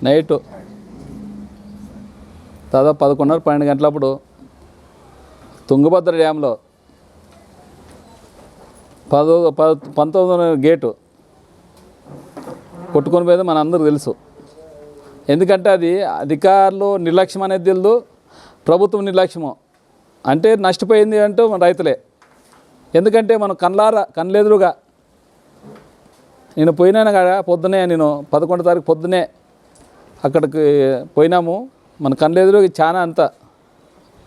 Night దాదాపు 11:30-12 గంటలప్పుడు Tungabhadra డ్యాంలో 19 gate కొట్టుకొని పోయేది మన అందరికీ తెలుసు. ఎందుకంటే అది అధికారులు నిర్లక్ష్యం అనేది తెలియదు, ప్రభుత్వం నిర్లక్ష్యము. అంటే నష్టపోయింది అంటూ మన రైతులే. ఎందుకంటే మనం కళ్ళెదురుగా నేను పోయినాను కదా పొద్దునే, నేను 11 తారీఖు పొద్దునే అక్కడికి పోయినాము. మన కళ్ళెదురుగా చాలా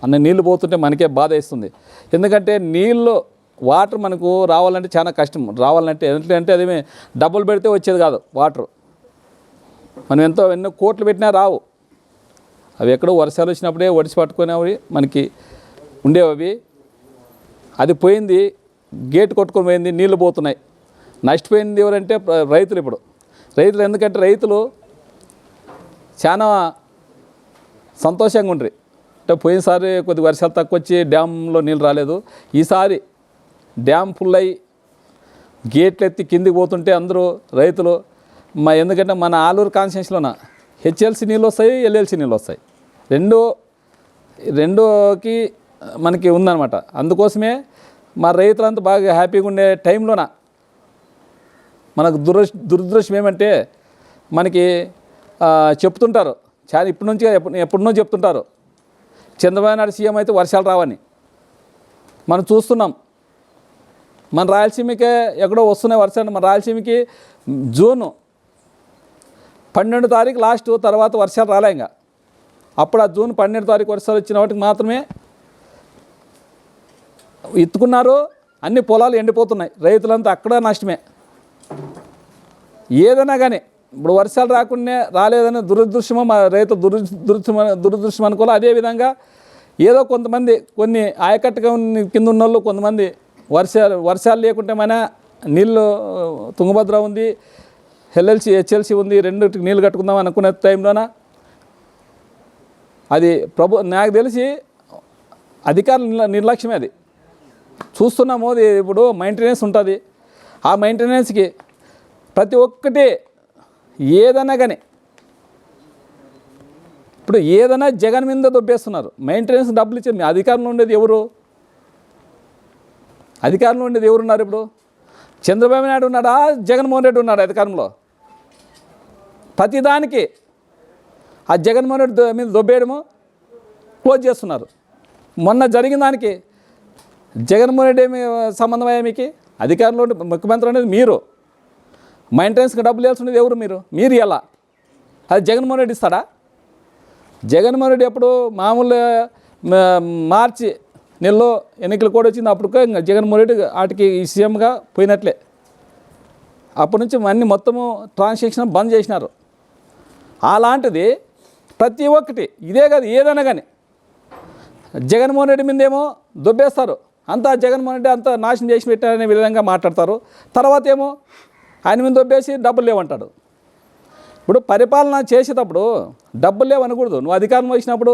అన్ని నీళ్ళు పోతుంటే మనకే బాధ వేస్తుంది. ఎందుకంటే నీళ్ళు వాటర్ మనకు రావాలంటే చాలా కష్టం. రావాలంటే ఎందుకంటే అది డబ్బులు పెడితే వచ్చేది కాదు వాటర్. మనం ఎన్నో కోట్లు పెట్టినా రావు. అవి ఎక్కడో వర్షాలు వచ్చినప్పుడే ఒడిసి పట్టుకునేవి మనకి ఉండేవి. అది పోయింది, గేట్ కొట్టుకొని పోయింది, నీళ్ళు పోతున్నాయి. నష్టపోయింది ఎవరంటే రైతులు. ఇప్పుడు రైతులు ఎందుకంటే రైతులు చాలా సంతోషంగా ఉండ్రి. అంటే పోయినసారి కొద్ది వర్షాలు తక్కువ వచ్చి డ్యాంలో నీళ్ళు రాలేదు. ఈసారి డ్యామ్ ఫుల్ అయ్యి గేట్లు ఎత్తి కిందికి పోతుంటే అందరూ రైతులు ఎందుకంటే మన ఆలూరు కాన్స్టిట్యున్సీలోన హెచ్ఎల్సి నీళ్ళు వస్తాయి, ఎల్ఎల్సి నీళ్ళు వస్తాయి. రెండోకి మనకి ఉందన్నమాట. అందుకోసమే మా రైతులంతా బాగా హ్యాపీగా ఉండే టైంలోన మనకు దురదృష్టం ఏమంటే మనకి చెప్తుంటారు చాలా ఎప్పటి నుంచి చెప్తుంటారు చంద్రబాబు నాయుడు సీఎం అయితే వర్షాలు రావని. మనం చూస్తున్నాం. మన రాయలసీమకే ఎక్కడో వస్తున్నాయి వర్షాలు. మన రాయలసీమకి జూన్ 12 తారీఖు లాస్ట్, తర్వాత వర్షాలు రాలే. ఇంకా అప్పుడు ఆ జూన్ 12 తారీఖు వర్షాలు వచ్చిన వాటికి మాత్రమే ఎత్తుకున్నారు. అన్ని పొలాలు ఎండిపోతున్నాయి, రైతులంతా అక్కడ నష్టమే. ఏదైనా కానీ ఇప్పుడు వర్షాలు రాలేదని దురదృష్టమో మా రైతు దురదృష్టం అనుకోవాలి. అదేవిధంగా ఏదో కొంతమంది కొన్ని ఆయకట్టుగా కింద ఉన్న వాళ్ళు కొంతమంది వర్షాలు లేకుంటే మన నీళ్ళు తుంగభద్ర ఉంది, హెచ్ఎల్సి ఉంది, రెండింటికి నీళ్ళు కట్టుకుందాం అనుకునే టైంలోన అది నాకు తెలిసి అధికారుల నిర్లక్ష్యమే. అది చూస్తున్నాము. అది ఇప్పుడు మెయింటెనెన్స్ ఉంటుంది. ఆ మెయింటెనెన్స్కి ప్రతి ఒక్కటి ఏదైనా కానీ ఇప్పుడు ఏదైనా జగన్ మీద దొబ్బేస్తున్నారు. మెయింటెనెన్స్ డబ్బులు ఇచ్చి అధికారంలో ఉండేది ఎవరు? అధికారంలో ఉండేది ఎవరున్నారు? ఇప్పుడు చంద్రబాబు నాయుడు ఉన్నాడా, జగన్మోహన్ రెడ్డి ఉన్నాడా అధికారంలో? ప్రతిదానికి ఆ జగన్మోహన్ రెడ్డి మీద దొబ్బేయడము, క్లోజ్ చేస్తున్నారు. మొన్న జరిగిన దానికి జగన్మోహన్ రెడ్డి ఏమి సంబంధం అయ్యా మీకు? అధికారంలో ముఖ్యమంత్రి అనేది మీరు. మెయింటెనెన్స్కి డబ్బులు వేయాల్సినది ఎవరు? మీరు ఎలా? అది జగన్మోహన్ రెడ్డి ఇస్తాడా? జగన్మోహన్ రెడ్డి ఎప్పుడు మామూలు మార్చి నెలలో ఎన్నికలు కూడా వచ్చింది. అప్పుడు ఇంకా జగన్మోహన్ రెడ్డి వాటికి సీఎంగా పోయినట్లే. అప్పటి నుంచి అన్ని మొత్తము ట్రాన్సాక్షన్ బంద్ చేసినారు. అలాంటిది ప్రతి ఒక్కటి ఇదే కాదు, ఏదైనా కానీ జగన్మోహన్ రెడ్డి మీద ఏమో దొబ్బేస్తారు. అంతా జగన్మోహన్ రెడ్డి అంతా నాశనం చేసి పెట్టారనే విధంగా మాట్లాడతారు. తర్వాత ఏమో ఆయన మీద దొబ్బేసి డబ్బులు లేవంటాడు. ఇప్పుడు పరిపాలన చేసేటప్పుడు డబ్బులు లేవనకూడదు. నువ్వు అధికారం వచ్చినప్పుడు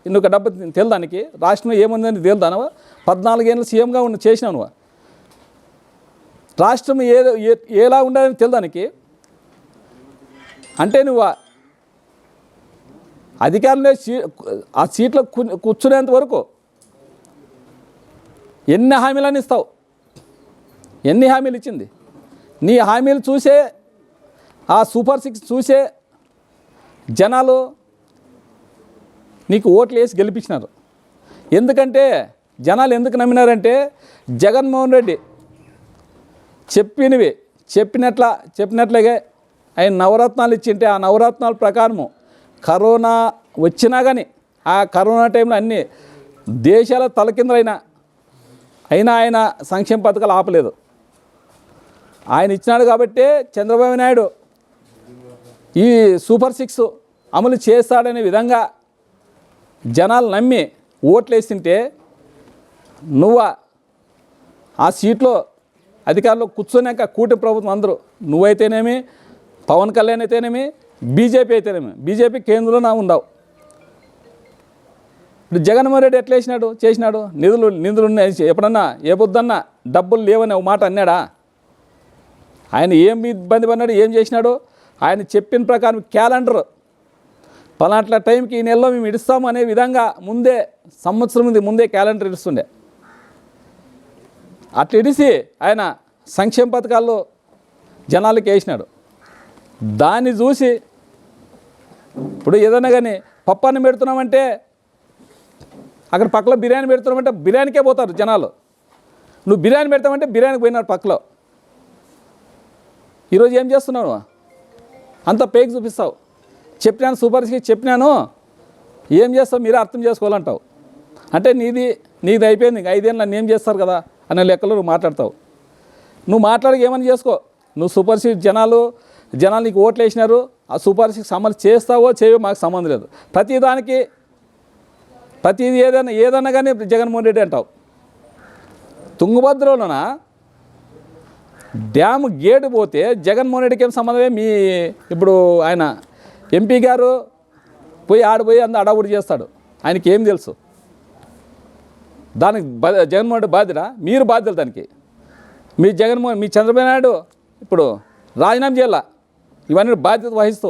నువ్వు డబ్బు తెలుదానికి రాష్ట్రంలో ఏముందని తెలుదానవా? 14 ఏళ్ళు సీఎంగా చేసినావు నువ్వు. రాష్ట్రం ఎలా ఉండాలని తెలుదానికి అంటే నువ్వు అధికారంలో ఆ సీట్లో కూర్చునేంత వరకు ఎన్ని హామీలని ఇస్తావు? ఎన్ని హామీలు ఇచ్చింది? నీ హామీలు చూసే, ఆ సూపర్ 6 చూసే జనాలు నీకు ఓట్లు వేసి గెలిపించినారు. ఎందుకంటే జనాలు ఎందుకు నమ్మినారంటే జగన్మోహన్ రెడ్డి చెప్పినట్లుగా ఆయన నవరత్నాలు ఇచ్చింటే ఆ నవరత్నాల ప్రకారము కరోనా వచ్చినా కానీ ఆ కరోనా టైంలో అన్ని దేశాల తలకిందులైనా ఆయన సంక్షేమ పథకాలు ఆపలేదు. ఆయన ఇచ్చినాడు కాబట్టే చంద్రబాబు నాయుడు ఈ సూపర్ 6 అమలు చేస్తాడనే విధంగా జనాలు నమ్మి ఓట్లు వేస్తుంటే నువ్వు ఆ సీట్లో అధికారంలో కూర్చొనాక కూటమి ప్రభుత్వం అందరూ నువ్వైతేనేమి, పవన్ కళ్యాణ్ అయితేనేమి, బీజేపీ అయితేనేమి, బీజేపీ కేంద్రంలో ఉన్నావు. ఇప్పుడు జగన్మోహన్ రెడ్డి ఎట్లా చేసినాడు? నిధులు ఉన్నాయి. ఎప్పుడన్నా ఏ పొద్దున్నా డబ్బులు లేవని ఒక మాట అన్నాడా? ఆయన ఏం ఇబ్బంది పడినాడు, ఏం చేసినాడు? ఆయన చెప్పిన ప్రకారం క్యాలెండర్ పలాట్ల టైంకి ఈ నెలలో మేము ఇడుస్తాము అనే విధంగా ముందే సంవత్సరం ముందే క్యాలెండర్ ఇస్తుండే. అట్లా ఇడిసి ఆయన సంక్షేమ పథకాల్లో జనాలకి వేసినాడు. దాన్ని చూసి ఇప్పుడు ఏదైనా కానీ పప్పాన్ని పెడుతున్నామంటే అక్కడ పక్కలో బిర్యానీ పెడుతున్నామంటే బిర్యానీకే పోతారు జనాలు. నువ్వు బిర్యానీ పెడతామంటే బిర్యానీకి పోయినారు పక్కలో. ఈరోజు ఏం చేస్తున్నావు? అంత పేక్ చూపిస్తావు. చెప్పినాను సూపర్ సిక్స్ చెప్పినాను, ఏం చేస్తావు మీరే అర్థం చేసుకోవాలంటావు. అంటే నీది అయిపోయింది, 5 ఏళ్ళు నన్ను ఏం చేస్తారు కదా అనే లెక్కలో నువ్వు మాట్లాడతావు. నువ్వు మాట్లాడి ఏమని చేసుకో. నువ్వు సూపర్ సిక్స్ జనాలు నీకు ఓట్లు వేసినారు. ఆ సూపర్ సిక్స్ అమలు చేస్తావో చేయవో మాకు సంబంధం లేదు. ప్రతిది ఏదన్నా కానీ జగన్మోహన్ రెడ్డి అంటావు. తుంగభద్రలోన డ్యామ్ గేటు పోతే జగన్మోహన్ రెడ్డికి ఏం సంబంధమే? ఇప్పుడు ఆయన ఎంపీ గారు ఆడిపోయి అంత అడావుడి చేస్తాడు. ఆయనకి ఏం తెలుసు? దానికి జగన్మోహన్ రెడ్డి బాధ్యత, మీరు బాధ్యత దానికి. మీ చంద్రబాబు నాయుడు ఇప్పుడు రాజీనామా చేయాల. ఇవన్నీ బాధ్యత వహిస్తూ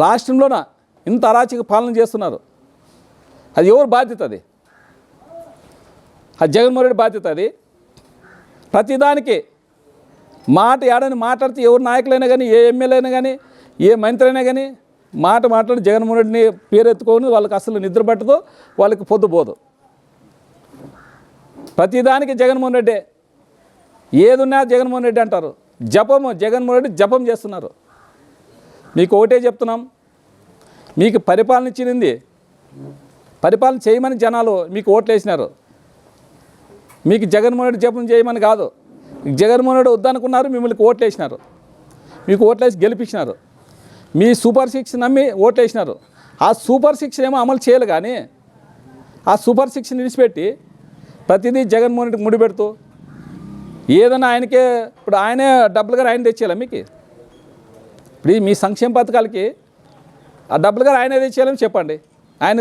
రాష్ట్రంలోన ఇంత అరాచక పాలన చేస్తున్నారు. అది ఎవరు బాధ్యత? అది జగన్మోహన్ రెడ్డి బాధ్యత. అది ప్రతిదానికి ఏడని మాట్లాడితే ఎవరు నాయకులైనా కానీ, ఏ ఎమ్మెల్యే అయినా కానీ, ఏ మంత్రి అయినా కానీ మాట్లాడి జగన్మోహన్ రెడ్డిని పేరెత్తుకొని వాళ్ళకి అసలు నిద్ర పట్టదు, వాళ్ళకి పొద్దుపోదు. ప్రతిదానికి జగన్మోహన్ రెడ్డి, ఏదున్నా జగన్మోహన్ రెడ్డి అంటారు. జగన్మోహన్ రెడ్డి జపం చేస్తున్నారు. మీకు ఒకటే చెప్తున్నాం, మీకు పరిపాలన ఇచ్చింది, పరిపాలన చేయమని జనాలు మీకు ఓట్లు వేసినారు. మీకు జగన్మోహన్ రెడ్డి జపం చేయమని కాదు. జగన్మోహన్ రెడ్డి వద్దనుకున్నారు, మిమ్మల్ని ఓట్లు వేసినారు. మీకు ఓట్లు వేసి గెలిపించినారు. మీ సూపర్ సిక్స్ నమ్మి ఓట్లు వేసినారు. ఆ సూపర్ సిక్స్ ఏమో అమలు చేయాలి, కానీ ఆ సూపర్ సిక్స్ని విడిచిపెట్టి ప్రతిదీ జగన్మోహన్ రెడ్డికి ముడిపెడుతూ ఏదైనా ఆయనకే ఇప్పుడు ఆయనే డబ్బులు గారు ఆయన తెచ్చేయాలి. మీకు ఇప్పుడు మీ సంక్షేమ పథకాలకి ఆ డబ్బులు గారు ఆయనే తెచ్చేయాలని చెప్పండి. ఆయన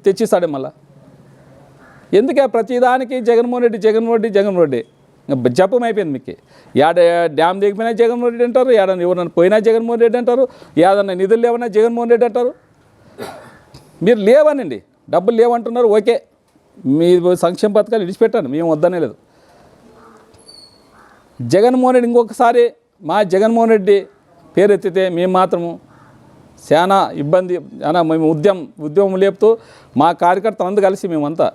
తెచ్చిస్తాడే మళ్ళా. ఎందుకే ప్రతిదానికి జగన్మోహన్ రెడ్డి జపం అయిపోయింది మీకు. డ్యామ్ దిగిపోయినా జగన్మోహన్ రెడ్డి అంటారు, ఎవరన్నా పోయినా జగన్మోహన్ రెడ్డి అంటారు, ఏదన్నా నిధులు లేవన్నా జగన్మోహన్ రెడ్డి అంటారు. మీరు లేవనండి, డబ్బులు లేవంటున్నారు. ఓకే, మీ సంక్షేమ పథకాలు విడిచిపెట్టాను, మేము వద్దనే లేదు. జగన్మోహన్ రెడ్డి ఇంకొకసారి మా జగన్మోహన్ రెడ్డి పేరు ఎత్తితే మేము మాత్రము చాలా ఇబ్బంది, మేము ఉద్యమం లేపుతూ మా కార్యకర్తలందరూ కలిసి మేమంతా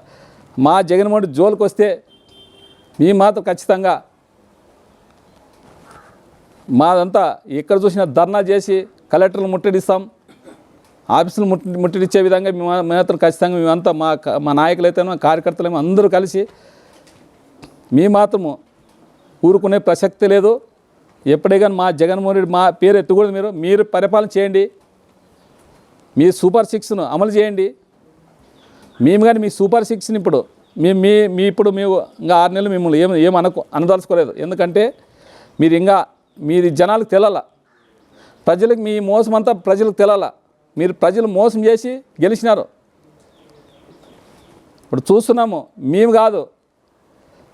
మా జగన్మోహన్ రెడ్డి జోలికి వస్తే మేము మాత్రం ఖచ్చితంగా మాదంతా ఎక్కడ చూసినా ధర్నా చేసి కలెక్టర్లు ముట్టడిస్తాం, ఆఫీసులు ముట్టడిచ్చే విధంగా మేము మాత్రం ఖచ్చితంగా మేమంతా మా నాయకులైతే మా కార్యకర్తలేమో అందరూ కలిసి మేము మాత్రము ఊరుకునే ప్రసక్తి లేదు. ఎప్పుడే కానీ మా జగన్మోహన్ రెడ్డి మా పేరు ఎత్తకూడదు. మీరు పరిపాలన చేయండి, మీ సూపర్ సిక్స్ను అమలు చేయండి. మేము కానీ మీ సూపర్ సిక్స్ని ఇప్పుడు ఇప్పుడు మేము ఇంకా 6 నెలలు మిమ్మల్ని ఏం అనదలుచుకోలేదు. ఎందుకంటే మీరు జనాలకు తెలాల, ప్రజలకు మీ మోసం అంతా ప్రజలకు తెలాల. మీరు ప్రజలు మోసం చేసి గెలిచినారు. ఇప్పుడు చూస్తున్నాము, మేము కాదు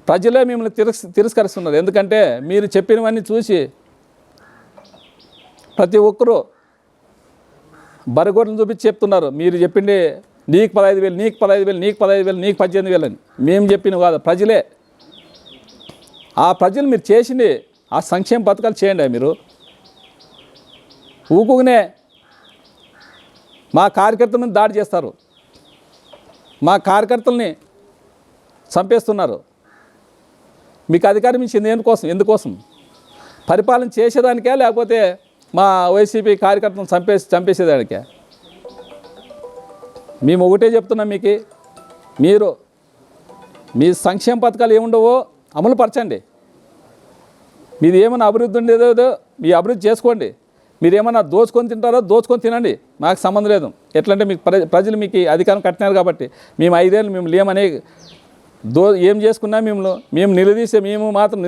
ప్రజలే మిమ్మల్ని తిరస్కరిస్తున్నారు. ఎందుకంటే మీరు చెప్పినవన్నీ చూసి ప్రతి ఒక్కరూ బరగోట్లను చూపించి చెప్తున్నారు. మీరు చెప్పింది నీకు 15,000, నీకు 15,000, నీకు 15,000, నీకు 18,000 అని. మేము చెప్పినవి కాదు, ప్రజలే. ఆ ప్రజలు మీరు చేసింది ఆ సంక్షేమ పథకాలు చేయండి. మీరు ఊకునే మా కార్యకర్తల మీద దాడి చేస్తారు, మా కార్యకర్తల్ని చంపేస్తున్నారు. మీకు అధికారం ఇచ్చింది ఎందుకోసం? పరిపాలన చేసేదానికే, లేకపోతే మా వైసీపీ కార్యకర్తలను చంపేసేదానికే? మేము ఒకటే చెప్తున్నాం, మీరు మీ సంక్షేమ పథకాలు ఏముండవో అమలు పరచండి. మీది ఏమైనా అభివృద్ధి ఉండేదో మీ అభివృద్ధి చేసుకోండి. మీరు ఏమైనా దోచుకొని తింటారో దోచుకొని తినండి, మాకు సంబంధం లేదు. ఎట్లంటే మీకు ప్రజలు మీకు అధికారం కట్టినారు కాబట్టి మేము 5 ఏళ్ళు మేము లేమని ఏం చేసుకున్నా మేము నిలదీసే మేము మాత్రం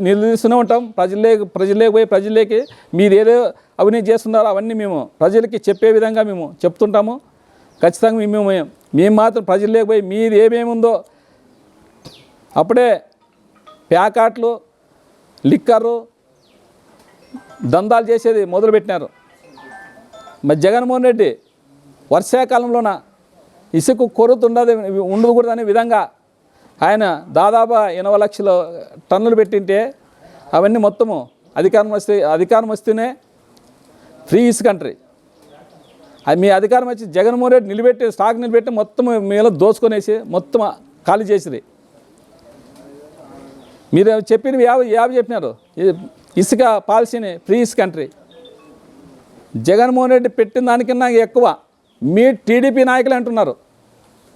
నిలదీస్తూనే ఉంటాం. ప్రజల్లోకి మీరు ఏదో అవినీతి చేస్తున్నారో అవన్నీ మేము ప్రజలకి చెప్పే విధంగా మేము చెప్తుంటాము. ఖచ్చితంగా మేము మాత్రం ప్రజల్లోకి పోయి మీరు ఏమేమి ఉందో అప్పుడే ప్యాకాట్లు, లిక్కరు దందాలు చేసేది మొదలుపెట్టినారు. మరి జగన్మోహన్ రెడ్డి వర్షాకాలంలోన ఇసుక కొరత ఉండకూడదు అనే విధంగా ఆయన దాదాపు 80 లక్షల టన్నులు పెట్టింటే అవన్నీ మొత్తము అధికారం వస్తేనే ఫ్రీ ఇసుక అంటారు. అది మీ అధికారం వచ్చి జగన్మోహన్ రెడ్డి స్టాక్ నిలబెట్టి మొత్తం మీలో దోచుకొనేసి మొత్తం ఖాళీ చేసిరి. మీరు చెప్పినవి యాభై చెప్పినారు ఇసుక పాలసీని ఫ్రీ ఇసుక అంటారు. జగన్మోహన్ రెడ్డి పెట్టిన దానికన్నా ఎక్కువ మీ టీడీపీ నాయకులు అంటున్నారు.